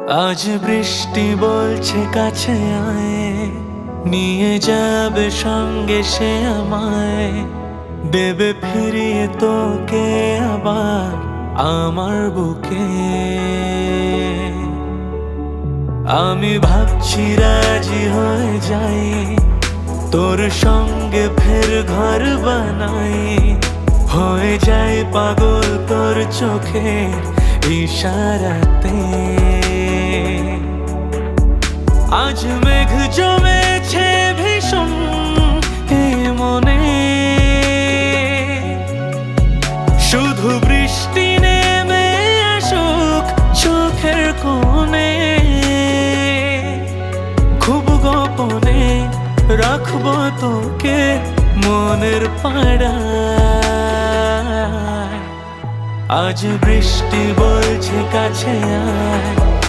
আজ বৃষ্টি বলছে কাছে আয়, নিয়ে যাবে সঙ্গে সে আমায়, দেবে ফিরিয়ে তোকে আবার আমার বুকে। আমি ভাবছি রাজি হয়ে যাই, তোর সঙ্গে ফের ঘর বানাই, হয়ে যায় পাগল তোর চোখে ইশারাতে। আজ মেঘ জমেছে ভীষণ এই মনে, শুধু বৃষ্টি নেমে আসুক চোখের কোণে। খুব গোপনে রাখবো তোকে মনের পাড়ায়। আজ বৃষ্টি বলছে কাছে আয়,